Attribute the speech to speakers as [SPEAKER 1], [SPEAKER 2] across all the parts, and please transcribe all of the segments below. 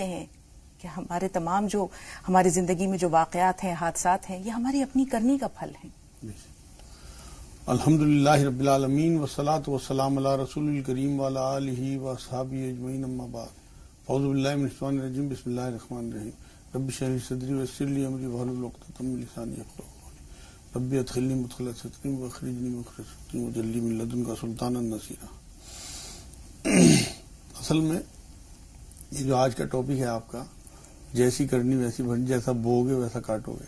[SPEAKER 1] ہیں کہ ہمارے تمام جو ہماری زندگی میں جو واقعات ہیں، حادثات ہیں، یہ ہماری اپنی کرنی کا پھل ہیں.
[SPEAKER 2] الحمدللہ رب العالمین والصلاة والسلام علی رسول الکریم وعلی آلہ واصحابہ اجمعین اما بعد. اعوذ باللہ من الشیطان الرجیم. بسم اللہ الرحمن الرحیم. رب اشرح لی صدری ویسر لی امری واحلل عقدۃ من لسانی یفقہوا قولی. رب ادخلنی مدخل صدق واخرجنی مخرج صدق واجعل لی من لدنک سلطانا نصیرا. اصل میں یہ جو آج کا ٹاپک ہے آپ کا، جیسی کرنی ویسی بھرنی، جیسا بوگے ویسا کاٹو گے.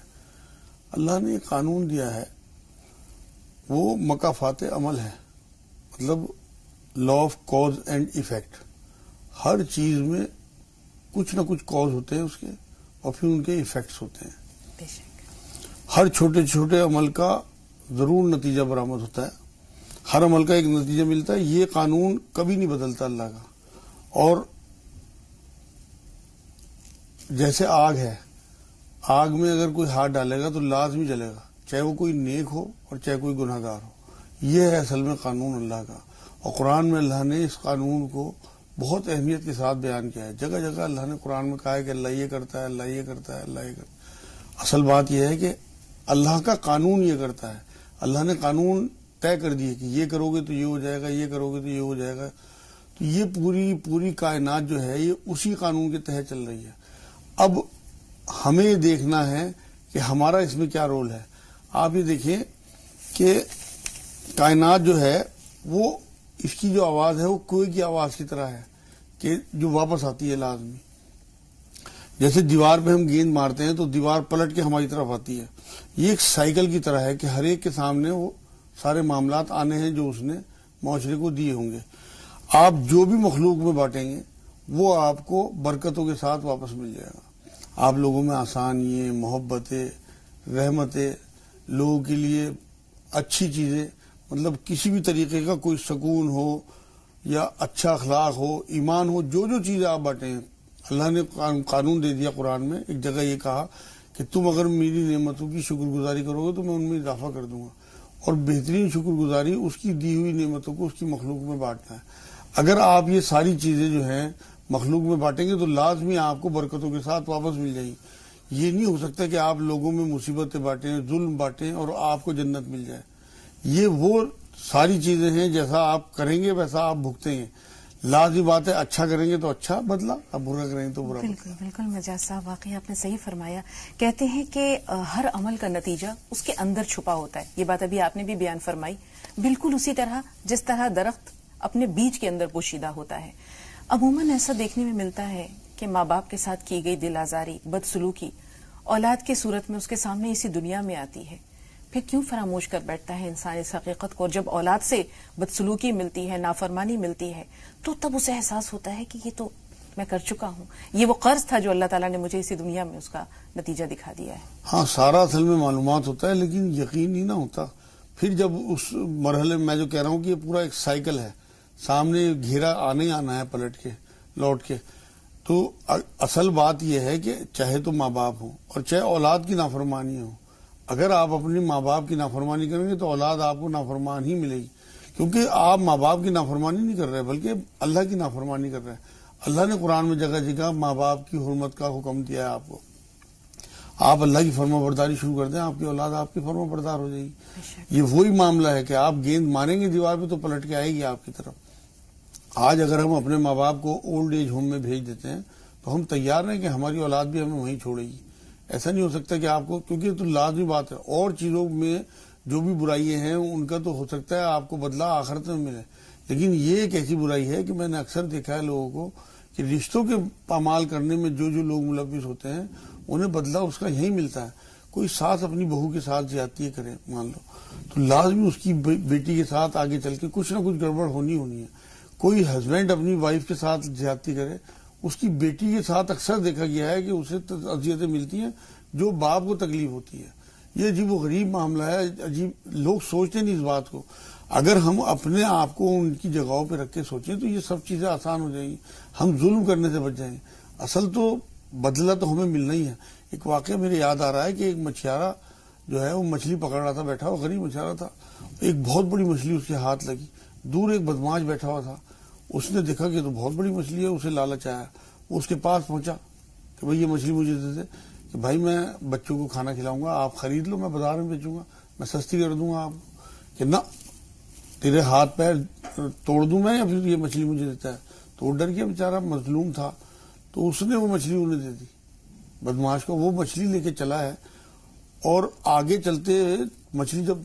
[SPEAKER 2] اللہ نے ایک قانون دیا ہے، وہ مکافات عمل ہے، مطلب law of cause and effect. ہر چیز میں کچھ نہ کچھ کاز ہوتے ہیں اس کے، اور پھر ان کے ایفیکٹس ہوتے ہیں. ہر چھوٹے چھوٹے عمل کا ضرور نتیجہ برآمد ہوتا ہے، ہر عمل کا ایک نتیجہ ملتا ہے. یہ قانون کبھی نہیں بدلتا اللہ کا. اور جیسے آگ ہے، آگ میں اگر کوئی ہاتھ ڈالے گا تو لازمی جلے گا، چاہے وہ کوئی نیک ہو اور چاہے کوئی گناہ گار ہو. یہ ہے اصل میں قانون اللہ کا. اور قرآن میں اللہ نے اس قانون کو بہت اہمیت کے ساتھ بیان کیا ہے. جگہ جگہ اللہ نے قرآن میں کہا ہے کہ اللہ یہ کرتا ہے، اللہ یہ کرتا ہے، اللہ یہ کرتا ہے. اصل بات یہ ہے کہ اللہ کا قانون یہ کرتا ہے. اللہ نے قانون طے کر دیے کہ یہ کرو گے تو یہ ہو جائے گا، یہ کرو گے تو یہ ہو جائے گا. تو یہ پوری کائنات جو ہے یہ اسی قانون کے تحت چل رہی ہے. اب ہمیں دیکھنا ہے کہ ہمارا اس میں کیا رول ہے. آپ یہ دیکھیں کہ کائنات جو ہے وہ، اس کی جو آواز ہے وہ کوئی کی آواز کی طرح ہے کہ جو واپس آتی ہے لازمی. جیسے دیوار پہ ہم گیند مارتے ہیں تو دیوار پلٹ کے ہماری طرف آتی ہے. یہ ایک سائیکل کی طرح ہے کہ ہر ایک کے سامنے وہ سارے معاملات آنے ہیں جو اس نے معاشرے کو دیے ہوں گے. آپ جو بھی مخلوق میں بانٹیں گے وہ آپ کو برکتوں کے ساتھ واپس مل جائے گا. آپ لوگوں میں آسانیاں، محبتیں، رحمتیں، لوگوں کے لیے اچھی چیزیں، مطلب کسی بھی طریقے کا کوئی سکون ہو یا اچھا اخلاق ہو، ایمان ہو، جو جو چیزیں آپ بانٹیں ہیں اللہ نے قانون دے دیا. قرآن میں ایک جگہ یہ کہا کہ تم اگر میری نعمتوں کی شکر گزاری کرو گے تو میں ان میں اضافہ کر دوں گا. اور بہترین شکر گزاری اس کی دی ہوئی نعمتوں کو اس کی مخلوق میں بانٹنا ہے. اگر آپ یہ ساری چیزیں جو ہیں مخلوق میں بانٹیں گے تو لازمی آپ کو برکتوں کے ساتھ واپس مل جائیں گی. یہ نہیں ہو سکتا کہ آپ لوگوں میں مصیبتیں بانٹیں، ظلم بانٹیں اور آپ کو جنت مل جائے. یہ وہ ساری چیزیں ہیں، جیسا آپ کریں گے ویسا آپ بھگتیں گے. لازمی بات ہے، اچھا کریں گے تو اچھا بدلہ، اب برا کریں گے تو برا.
[SPEAKER 1] بالکل مجاز صاحب، واقعی آپ نے صحیح فرمایا. کہتے ہیں کہ ہر عمل کا نتیجہ اس کے اندر چھپا ہوتا ہے. یہ بات ابھی آپ نے بھی بیان فرمائی. بالکل اسی طرح جس طرح درخت اپنے بیج کے اندر پوشیدہ ہوتا ہے. عموماً ایسا دیکھنے میں ملتا ہے کہ ماں باپ کے ساتھ کی گئی دل آزاری، بدسلوکی اولاد کی صورت میں اس کے سامنے اسی دنیا میں آتی ہے. پھر کیوں فراموش کر بیٹھتا ہے انسان اس حقیقت کو؟ اور جب اولاد سے بدسلوکی ملتی ہے، نافرمانی ملتی ہے، تو تب اسے احساس ہوتا ہے کہ یہ تو میں کر چکا ہوں، یہ وہ قرض تھا جو اللہ تعالیٰ نے مجھے اسی دنیا میں اس کا نتیجہ دکھا دیا ہے.
[SPEAKER 2] ہاں، سارا اصل میں معلومات ہوتا ہے لیکن یقین ہی نہ ہوتا. پھر جب اس مرحلے میں جو کہہ رہا ہوں کہ یہ پورا ایک سائیکل ہے، سامنے گھیرا آنا ہی آنا ہے پلٹ کے لوٹ کے. تو اصل بات یہ ہے کہ چاہے تو ماں باپ ہوں اور چاہے اولاد کی نافرمانی ہو، اگر آپ اپنی ماں باپ کی نافرمانی کریں گے تو اولاد آپ کو نافرمان ہی ملے گی. کیونکہ آپ ماں باپ کی نافرمانی نہیں کر رہے بلکہ اللہ کی نافرمانی کر رہے ہیں. اللہ نے قرآن میں جگہ جگہ ماں باپ کی حرمت کا حکم دیا ہے آپ کو. آپ اللہ کی فرما برداری شروع کر دیں، آپ کی اولاد آپ کی فرما بردار ہو جائے گی. یہ وہی معاملہ ہے کہ آپ گیند ماریں گے دیوار پہ تو پلٹ کے آئے گی آپ کی طرف. آج اگر ہم اپنے ماں باپ کو اولڈ ایج ہوم میں بھیج دیتے ہیں تو ہم تیار ہیں کہ ہماری اولاد بھی ہمیں وہیں چھوڑے گی. ایسا نہیں ہو سکتا کہ آپ کو، کیونکہ تو لازمی بات ہے، اور چیزوں میں جو بھی برائیاں ہیں ان کا تو ہو سکتا ہے آپ کو بدلہ آخرت میں ملے، لیکن یہ ایک ایسی برائی ہے کہ میں نے اکثر دیکھا ہے لوگوں کو کہ رشتوں کے پامال کرنے میں جو لوگ ملوث ہوتے ہیں انہیں بدلہ اس کا یہی ملتا ہے. کوئی ساس اپنی بہو کے ساتھ زیادتی کرے مان لو تو لازمی اس کی بیٹی کے ساتھ آگے چل کے کچھ نہ کچھ گڑبڑ ہونی ہے. کوئی ہسبینڈ اپنی وائف کے ساتھ زیادتی کرے، اس کی بیٹی کے ساتھ اکثر دیکھا گیا ہے کہ اسے اذیتیں ملتی ہیں جو باپ کو تکلیف ہوتی ہے. یہ عجیب و غریب معاملہ ہے. عجیب، لوگ سوچتے نہیں اس بات کو. اگر ہم اپنے آپ کو ان کی جگہوں پہ رکھ کے سوچیں تو یہ سب چیزیں آسان ہو جائیں گی، ہم ظلم کرنے سے بچ جائیں گے. اصل تو بدلہ تو ہمیں ملنا ہی ہے. ایک واقعہ میرے یاد آ رہا ہے کہ ایک مچھیارا جو ہے وہ مچھلی پکڑ رہا تھا، بیٹھا ہوا غریب مچھیارا تھا. ایک بہت بڑی مچھلی اس کے ہاتھ لگی. دور ایک بدماش بیٹھا ہوا تھا، اس نے دیکھا کہ تو بہت بڑی مچھلی ہے، اسے لالچ آیا. وہ اس کے پاس پہنچا کہ بھائی یہ مچھلی مجھے دے دے، کہ بھائی میں بچوں کو کھانا کھلاؤں گا، آپ خرید لو، میں بازار میں بیچوں گا، میں سستی کر دوں گا آپ کو، کہ نہ تیرے ہاتھ پیر توڑ دوں میں یا پھر یہ مچھلی مجھے دیتا ہے. تو وہ ڈر گیا بیچارہ، مظلوم تھا، تو اس نے وہ مچھلی انہیں دے دی بدماش کو. وہ مچھلی لے کے چلا ہے اور آگے چلتے مچھلی جب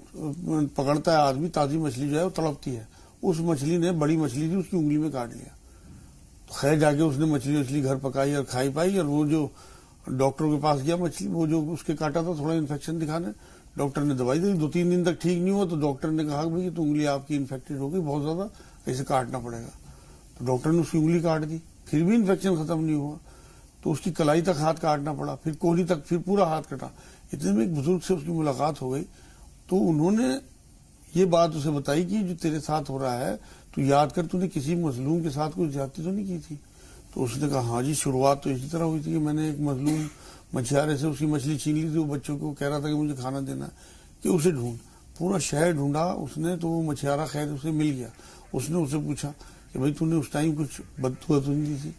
[SPEAKER 2] پکڑتا ہے آدمی، تازی مچھلی جو ہے وہ تڑپتی ہے، اس مچھلی نے، بڑی مچھلی تھی، اس کی انگلی میں کاٹ لیا. تو خیر جا کے اس نے مچھلی گھر پکائی اور کھائی پائی، اور وہ جو ڈاکٹر کے پاس گیا مچھلی، وہ جو اس کے کاٹا تھا تھوڑا انفیکشن دکھانے، ڈاکٹر نے دوائی دی، 2-3 دن تک ٹھیک نہیں ہوا. تو ڈاکٹر نے کہا کہ بھائی تو انگلی آپ کی انفیکٹڈ ہو گئی بہت زیادہ، اسے کاٹنا پڑے گا. تو ڈاکٹر نے اس کی انگلی کاٹ دی، پھر بھی انفیکشن ختم نہیں ہوا، تو اس کی کلائی تک ہاتھ کاٹنا پڑا، پھر کوہنی تک، پھر پورا ہاتھ کٹا. اتنے میں ایک بزرگ سے اس کی ملاقات ہو گئی، تو انہوں نے یہ بات اسے بتائی کہ جو تیرے ساتھ ہو رہا ہے تو یاد کر، تو نے کسی مظلوم کے ساتھ کوئی زیادتی تو نہیں کی تھی. تو اس نے کہا ہاں جی، شروعات تو اسی طرح ہوئی تھی کہ میں نے ایک مظلوم مچھیارے سے اس کی مچھلی چھین لی تھی، وہ بچوں کو کہہ رہا تھا کہ مجھے کھانا دینا ہے، کہ اسے ڈھونڈ. پورا شہر ڈھونڈا اس نے، تو وہ مچھیارا خیر اسے مل گیا. اس نے اسے پوچھا کہ بھائی تو نے اس ٹائم کچھ بددعا تو نہیں دی تھی؟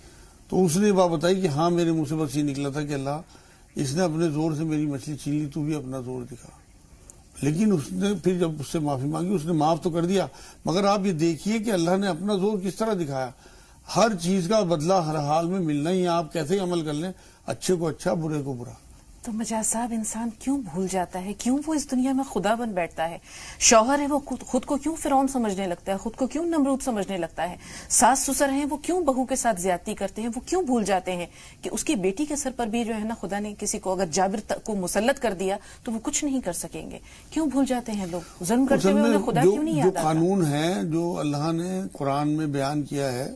[SPEAKER 2] تو اس نے یہ بات بتائی کہ ہاں میرے منہ سے بس یہ نکلا تھا کہ اللہ اس نے اپنے زور سے میری مچھلی چھین لی، تو بھی اپنا زور دکھا. لیکن اس نے پھر جب اس سے معافی مانگی، اس نے معاف تو کر دیا، مگر آپ یہ دیکھیے کہ اللہ نے اپنا زور کس طرح دکھایا. ہر چیز کا بدلہ ہر حال میں ملنا ہی ہے، آپ کیسے عمل کر لیں، اچھے کو اچھا، برے کو برا.
[SPEAKER 1] تو مجاز صاحب، انسان کیوں بھول جاتا ہے، کیوں وہ اس دنیا میں خدا بن بیٹھتا ہے؟ شوہر ہے وہ خود کو کیوں فرعون سمجھنے لگتا ہے، خود کو کیوں نمرود سمجھنے لگتا ہے؟ ساس سسر ہیں وہ کیوں بہو کے ساتھ زیادتی کرتے ہیں؟ وہ کیوں بھول جاتے ہیں کہ اس کی بیٹی کے سر پر بھی جو ہے نا، خدا نے کسی کو اگر جابر کو مسلط کر دیا تو وہ کچھ نہیں کر سکیں گے. کیوں بھول جاتے ہیں لوگ؟ ظلم کرتے ہوئے انہیں خدا کیوں نہیں یاد آتا؟
[SPEAKER 2] جو قانون ہے جو اللہ نے قرآن میں بیان کیا ہے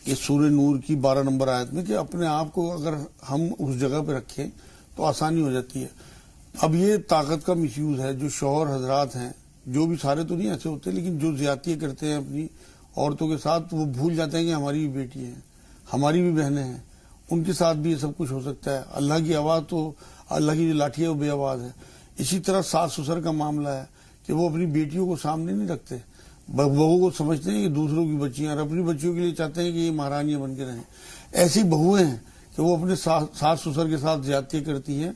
[SPEAKER 2] کہ سورہ نور کی 12 نمبر آیت میں، کہ اپنے آپ کو اگر ہم اس جگہ پہ رکھیں تو آسانی ہو جاتی ہے. اب یہ طاقت کا مس یوز ہے. جو شوہر حضرات ہیں، جو بھی، سارے تو نہیں ایسے ہوتے، لیکن جو زیادتی کرتے ہیں اپنی عورتوں کے ساتھ، وہ بھول جاتے ہیں کہ ہماری بھی بیٹی ہیں، ہماری بھی بہنیں ہیں، ان کے ساتھ بھی یہ سب کچھ ہو سکتا ہے. اللہ کی آواز تو، اللہ کی جو لاٹھی ہے وہ بے آواز ہے. اسی طرح ساس سسر کا معاملہ ہے کہ وہ اپنی بیٹیوں کو سامنے نہیں رکھتے، بہو کو سمجھتے ہیں کہ دوسروں کی بچیاں، اور اپنی بچیوں کے لیے چاہتے ہیں کہ یہ مہارانیاں بن کے رہیں. ایسی بہویں ہیں کہ وہ اپنے ساس سسر کے ساتھ زیادتی کرتی ہیں،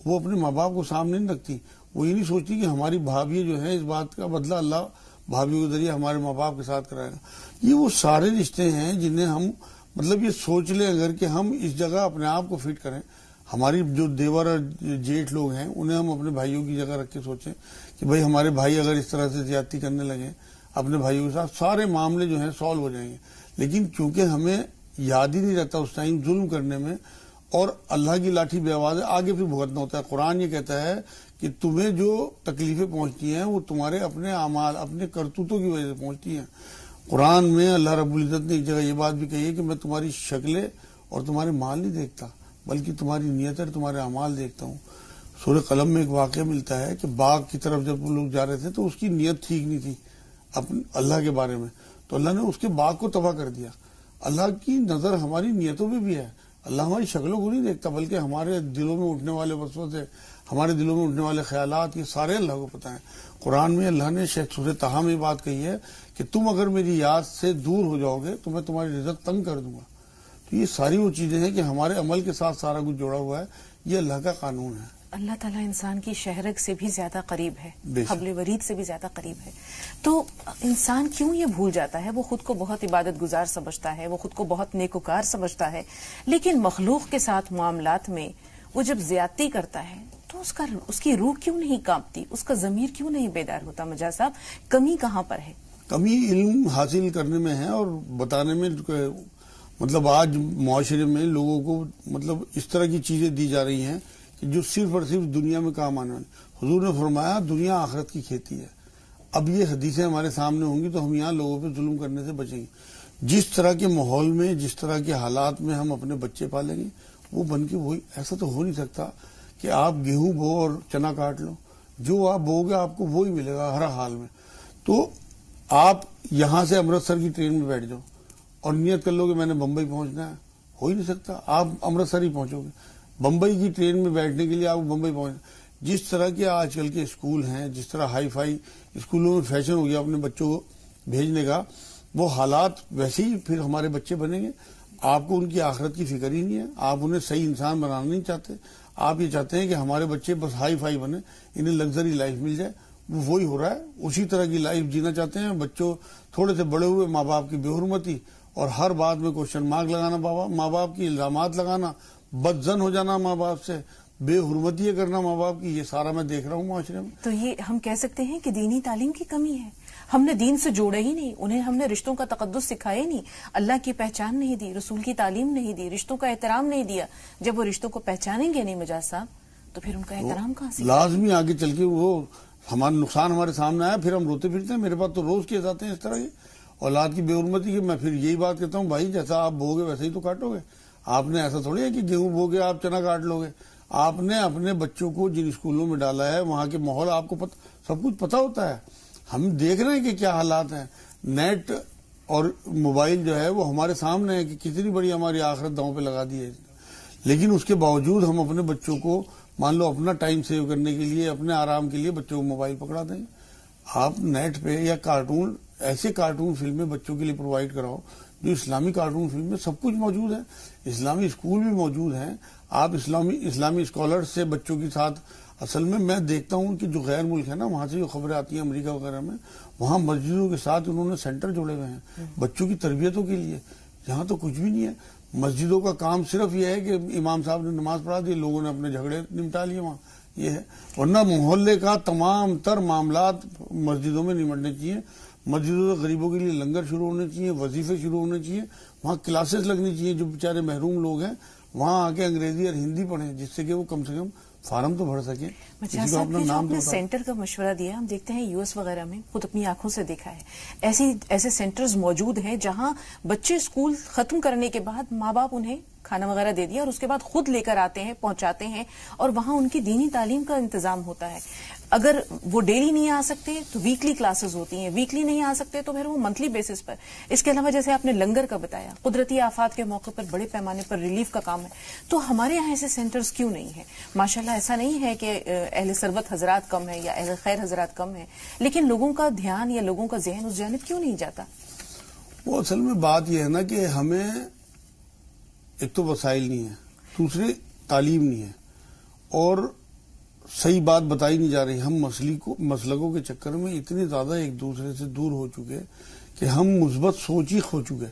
[SPEAKER 2] وہ اپنے ماں باپ کو سامنے نہیں رکھتی. وہ یہ نہیں سوچتی کہ ہماری بھابھی جو ہے، اس بات کا بدلہ اللہ بھابھیوں کے ذریعے ہمارے ماں باپ کے ساتھ کرائے گا. یہ وہ سارے رشتے ہیں جنہیں ہم، مطلب یہ سوچ لیں اگر کہ ہم اس جگہ اپنے آپ کو فٹ کریں. ہماری جو دیور اور جیٹھ لوگ ہیں، انہیں ہم اپنے بھائیوں کی جگہ رکھ کے سوچیں کہ بھائی ہمارے بھائی اگر اس طرح سے زیادتی کرنے لگیں اپنے بھائیوں کے ساتھ، سارے معاملے جو ہیں سالو ہو جائیں گے. لیکن کیونکہ ہمیں یاد ہی نہیں رہتا اس ٹائم ظلم کرنے میں، اور اللہ کی لاٹھی بے آواز ہے، آگے پھر بھگتنا ہوتا ہے. قرآن یہ کہتا ہے کہ تمہیں جو تکلیفیں پہنچتی ہیں وہ تمہارے اپنے اعمال، اپنے کرتوتوں کی وجہ سے پہنچتی ہیں. قرآن میں اللہ رب العزت نے ایک جگہ یہ بات بھی کہی ہے کہ میں تمہاری شکلیں اور تمہارے مال نہیں دیکھتا، بلکہ تمہاری نیت اور تمہارے اعمال دیکھتا ہوں. سورہ قلم میں ایک واقعہ ملتا ہے کہ باغ کی طرف جب وہ لوگ جا رہے تھے تو اس کی نیت ٹھیک نہیں تھی اللہ کے بارے میں، تو اللہ نے اس کے باغ کو تباہ کر دیا. اللہ کی نظر ہماری نیتوں پہ بھی ہے. اللہ ہماری شکلوں کو نہیں دیکھتا، بلکہ ہمارے دلوں میں اٹھنے والے وسوسے، ہمارے دلوں میں اٹھنے والے خیالات، یہ سارے اللہ کو پتہ ہیں. قرآن میں اللہ نے سورہ طٰہٰ میں یہ بات کہی ہے کہ تم اگر میری یاد سے دور ہو جاؤ گے تو میں تمہاری رزق تنگ کر دوں گا. تو یہ ساری وہ چیزیں ہیں کہ ہمارے عمل کے ساتھ سارا کچھ جوڑا ہوا ہے. یہ اللہ کا قانون ہے.
[SPEAKER 1] اللہ تعالیٰ انسان کی شہرگ سے بھی زیادہ قریب ہے، حبل ورید سے بھی زیادہ قریب ہے. تو انسان کیوں یہ بھول جاتا ہے؟ وہ خود کو بہت عبادت گزار سمجھتا ہے، وہ خود کو بہت نیکوکار سمجھتا ہے، لیکن مخلوق کے ساتھ معاملات میں وہ جب زیادتی کرتا ہے تو اس کی روح کیوں نہیں کانپتی، اس کا ضمیر کیوں نہیں بیدار ہوتا؟ مجاز صاحب، کمی کہاں پر ہے؟
[SPEAKER 2] کمی علم حاصل کرنے میں ہے اور بتانے میں. مطلب آج معاشرے میں لوگوں کو مطلب اس طرح کی چیزیں دی جا رہی ہیں کہ جو صرف اور صرف دنیا میں کام آنے والی. حضور نے فرمایا دنیا آخرت کی کھیتی ہے. اب یہ حدیثیں ہمارے سامنے ہوں گی تو ہم یہاں لوگوں پہ ظلم کرنے سے بچیں گے. جس طرح کے ماحول میں، جس طرح کے حالات میں ہم اپنے بچے پالیں گے وہ بن کے وہی. ایسا تو ہو نہیں سکتا کہ آپ گیہوں بو اور چنا کاٹ لو، جو آپ بو گے آپ کو وہی ملے گا ہر حال میں. تو آپ یہاں سے امرتسر کی ٹرین میں بیٹھ جاؤ اور نیت کر لو کہ میں نے بمبئی پہنچنا ہے، ہو ہی نہیں سکتا. آپ امرتسر ہی پہنچو گے. بمبئی کی ٹرین میں بیٹھنے کے لیے آپ بمبئی پہنچنا. جس طرح کے آج کل کے اسکول ہیں، جس طرح ہائی فائی اسکولوں میں فیشن ہو گیا اپنے بچوں کو بھیجنے کا، وہ حالات ویسے ہی پھر ہمارے بچے بنیں گے. آپ کو ان کی آخرت کی فکر ہی نہیں ہے. آپ انہیں صحیح انسان بنانا نہیں چاہتے. آپ یہ چاہتے ہیں کہ ہمارے بچے بس ہائی فائی بنے, انہیں لگژری لائف مل جائے. وہ وہی ہو رہا ہے, اسی طرح کی لائف جینا چاہتے ہیں. بچوں تھوڑے سے بڑے ہوئے ماں باپ کی بے حرمتی اور ہر بات میں کوشچن مارک لگانا, ماں باپ کی الزامات لگانا, بدزن ہو جانا ماں باپ سے, بے حرمتی کرنا ماں باپ کی, یہ سارا میں دیکھ رہا ہوں معاشرے میں.
[SPEAKER 1] تو یہ ہم کہہ سکتے ہیں کہ دینی تعلیم کی کمی ہے. ہم نے دین سے جوڑے ہی نہیں, انہیں ہم نے رشتوں کا تقدس سکھایا نہیں, اللہ کی پہچان نہیں دی, رسول کی تعلیم نہیں دی, رشتوں کا احترام نہیں دیا. جب وہ رشتوں کو پہچانیں گے نہیں مجاز صاحب تو پھر ان کا احترام کہاں سے؟
[SPEAKER 2] لازمی آگے چل کے وہ ہمارا نقصان ہمارے سامنے آیا, پھر ہم روتے پھرتے ہیں. میرے پاس تو روز کیے جاتے ہیں اس طرح کے اولاد کی بے حرمتی کی. میں پھر یہی بات کہتا ہوں, بھائی جیسا آپ بو گے ویسے ہی تو کاٹو گے. آپ نے ایسا تھوڑی ہے کہ گیہوں بو گے آپ چنا کاٹ لو گے. آپ نے اپنے بچوں کو جن اسکولوں میں ڈالا ہے وہاں کے ماحول آپ کو سب کچھ پتا ہوتا ہے. ہم دیکھ رہے ہیں کہ کیا حالات ہیں. نیٹ اور موبائل جو ہے وہ ہمارے سامنے ہے کہ کتنی بڑی ہماری آخرت داؤں پہ لگا دی ہے. لیکن اس کے باوجود ہم اپنے بچوں کو مان لو اپنا ٹائم سیو کرنے کے لیے, اپنے آرام کے لیے بچوں کو موبائل پکڑا دیں. آپ نیٹ پہ یا کارٹون, ایسے کارٹون فلمیں بچوں کے لیے پرووائڈ کراؤ جو اسلامی کارٹون فلم میں سب کچھ موجود ہے. اسلامی اسکول بھی موجود ہیں. آپ اسلامی اسکالر سے بچوں کے ساتھ, اصل میں دیکھتا ہوں کہ جو غیر ملک ہے نا, وہاں سے جو خبریں آتی ہیں امریکہ وغیرہ میں, وہاں مسجدوں کے ساتھ انہوں نے سینٹر جوڑے ہوئے ہیں بچوں کی تربیتوں کے لیے. یہاں تو کچھ بھی نہیں ہے. مسجدوں کا کام صرف یہ ہے کہ امام صاحب نے نماز پڑھا دی, لوگوں نے اپنے جھگڑے نمٹا لیے وہاں, یہ ہے. ورنہ محلے کا تمام تر معاملات مسجدوں میں نمٹنے چاہیے. مسجدوں سے غریبوں کے لیے لنگر شروع ہونے چاہیے, وظیفے شروع ہونے چاہیے, وہاں کلاسز لگنی چاہیے. جو بیچارے محروم لوگ ہیں وہاں آ کے انگریزی اور ہندی پڑھیں, جس سے کہ وہ کم سے کم فارم تو بھر سکیں.
[SPEAKER 1] مجاز صاحب نے جو اپنے سینٹر کا مشورہ دیا, ہم دیکھتے ہیں یو ایس وغیرہ میں, خود اپنی آنکھوں سے دیکھا ہے, ایسے سینٹرز موجود ہیں جہاں بچے اسکول ختم کرنے کے بعد ماں باپ انہیں کھانا وغیرہ دے دیا اور اس کے بعد خود لے کر آتے ہیں, پہنچاتے ہیں, اور وہاں ان کی دینی تعلیم کا انتظام ہوتا ہے. اگر وہ ڈیلی نہیں آ سکتے تو ویکلی کلاسز ہوتی ہیں, ویکلی نہیں آ سکتے تو پھر وہ منتھلی بیسس پر. اس کے علاوہ جیسے آپ نے لنگر کا بتایا, قدرتی آفات کے موقع پر بڑے پیمانے پر ریلیف کا کام ہے. تو ہمارے یہاں ایسے سینٹرز کیوں نہیں ہیں؟ ماشاءاللہ ایسا نہیں ہے کہ اہل ثروت حضرات کم ہیں یا اہل خیر حضرات کم ہیں, لیکن لوگوں کا دھیان یا لوگوں کا ذہن اس جانب کیوں نہیں جاتا؟
[SPEAKER 2] وہ اصل میں بات یہ ہے نا کہ ہمیں ایک تو وسائل نہیں ہے, دوسرے تعلیم نہیں ہے, اور صحیح بات بتائی نہیں جا رہی. ہم مسلکوں کے چکر میں اتنے زیادہ ایک دوسرے سے دور ہو چکے کہ ہم مثبت سوچ ہی کھو چکے.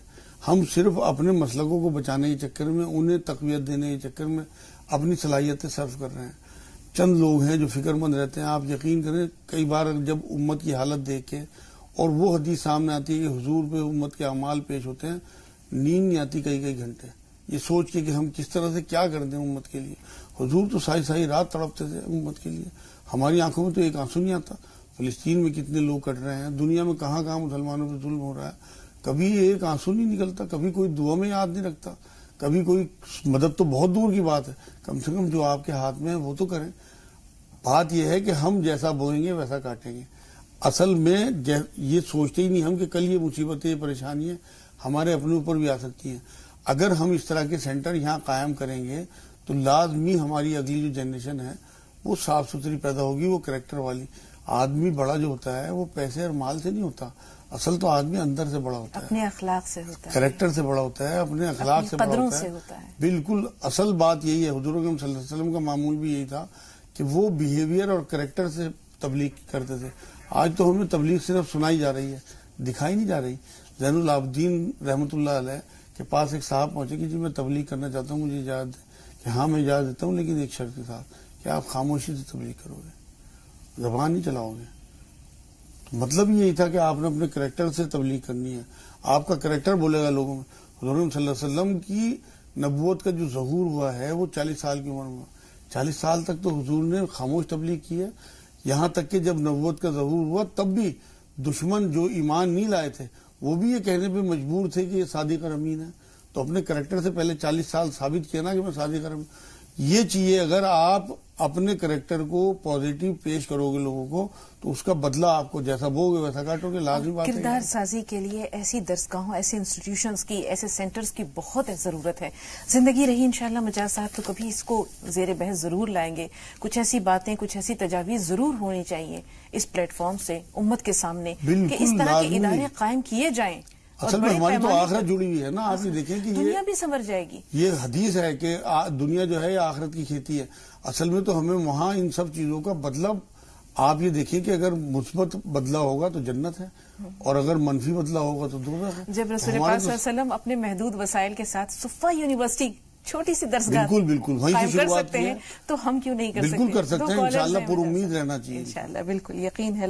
[SPEAKER 2] ہم صرف اپنے مسلکوں کو بچانے کے چکر میں, انہیں تقویت دینے کے چکر میں اپنی صلاحیتیں صرف کر رہے ہیں. چند لوگ ہیں جو فکر مند رہتے ہیں. آپ یقین کریں, کئی بار جب امت کی حالت دیکھ کے اور وہ حدیث سامنے آتی ہے کہ حضور پہ امت کے اعمال پیش ہوتے ہیں, نیند نہیں آتی کئی گھنٹے, یہ سوچ کے کہ ہم کس طرح سے کیا کر دیں امت کے لیے. حضور تو ساری رات تڑپتے تھے امت کے لیے. ہماری آنکھوں میں تو ایک آنسو نہیں آتا. فلسطین میں کتنے لوگ کٹ رہے ہیں, دنیا میں کہاں مسلمانوں پہ ظلم ہو رہا ہے, کبھی ایک آنسو نہیں نکلتا, کبھی کوئی دعا میں یاد نہیں رکھتا, کبھی کوئی مدد تو بہت دور کی بات ہے, کم سے کم جو آپ کے ہاتھ میں ہے وہ تو کریں. بات یہ ہے کہ ہم جیسا بوئیں گے ویسا کاٹیں گے. اصل میں یہ سوچتے ہی نہیں ہم کہ کل یہ مصیبتیں, یہ پریشانیاں ہمارے اپنے اوپر بھی آ سکتی ہیں. اگر ہم اس طرح کے سینٹر یہاں قائم کریں گے تو لازمی ہماری اگلی جو جنریشن ہے وہ صاف ستھری پیدا ہوگی, وہ کریکٹر والی. آدمی بڑا جو ہوتا ہے وہ پیسے اور مال سے نہیں ہوتا, اصل تو آدمی اندر سے بڑا ہوتا ہے,
[SPEAKER 1] اپنے اخلاق سے ہوتا ہے,
[SPEAKER 2] کریکٹر سے بڑا ہوتا ہے, اپنے اخلاق سے بڑا ہوتا ہے. بالکل اصل بات یہی ہے. حضور اکرم صلی اللہ علیہ وسلم کا معمول بھی یہی تھا کہ وہ بیہیویئر اور کریکٹر سے تبلیغ کرتے تھے. آج تو ہمیں تبلیغ صرف سنائی جا رہی ہے, دکھائی نہیں جا رہی. زین العابدین رحمۃ اللہ علیہ کے پاس ایک صاحب پہنچے کہ جی میں تبلیغ کرنا چاہتا ہوں, مجھے اجازت دیں. کہ ہاں میں اجازت دیتا ہوں, لیکن ایک شرط کے ساتھ کہ آپ خاموشی سے تبلیغ کرو گے, زبان نہیں چلاؤ گے. تو مطلب یہی تھا کہ آپ نے اپنے کریکٹر سے تبلیغ کرنی ہے. آپ کا کریکٹر بولے گا لوگوں میں. حضور صلی اللہ علیہ وسلم کی نبوت کا جو ظہور ہوا ہے وہ 40 سال کی عمر میں. 40 سال تک تو حضور نے خاموش تبلیغ کی ہے. یہاں تک کہ جب نبوت کا ظہور ہوا تب بھی دشمن جو ایمان نہیں لائے تھے وہ بھی یہ کہنے پہ مجبور تھے کہ یہ صادق اور امین ہے. تو اپنے کریکٹر سے پہلے 40 سال ثابت کیا نا کہ میں صادق اور امین. یہ چیزیں اگر آپ اپنے کریکٹر کو پازیٹیو پیش کرو گے لوگوں کو تو اس کا بدلہ آپ کو جیسا بو گے ویسا کاٹو گے. لازمی بات ہے.
[SPEAKER 1] کردار سازی کے لیے ایسی درسگاہوں, ایسے انسٹیٹیوشنز کی, ایسے سینٹرز کی بہت ضرورت ہے. زندگی رہی انشاءاللہ مجاز صاحب تو کبھی اس کو زیر بحث ضرور لائیں گے. کچھ ایسی باتیں, کچھ ایسی تجاویز ضرور ہونی چاہیے اس پلیٹ فارم سے امت کے سامنے کہ اس طرح کے ادارے قائم کیے جائیں.
[SPEAKER 2] اصل میں ہماری تو آخرت جڑی ہوئی ہے نا. آپ یہ دیکھیں کہ
[SPEAKER 1] دنیا بھی سنور جائے گی.
[SPEAKER 2] یہ حدیث ہے کہ دنیا جو ہے یہ آخرت کی کھیتی ہے. اصل میں تو ہمیں وہاں ان سب چیزوں کا بدلہ، آپ یہ دیکھیں کہ اگر مثبت بدلہ ہوگا تو جنت ہے، اور اگر منفی بدلہ ہوگا تو دوزخ ہے.
[SPEAKER 1] جب رسول پاک صلی اللہ علیہ وسلم اپنے محدود وسائل کے ساتھ صفا یونیورسٹی چھوٹی سی درسگاہ
[SPEAKER 2] بالکل وہیں سے
[SPEAKER 1] کر
[SPEAKER 2] شروعات
[SPEAKER 1] سکتے ہیں تو ہم کیوں نہیں کر سکتے؟
[SPEAKER 2] بالکل کر سکتے ہیں. انشاءاللہ پر امید رہنا چاہیے.
[SPEAKER 1] انشاءاللہ بالکل یقین ہے.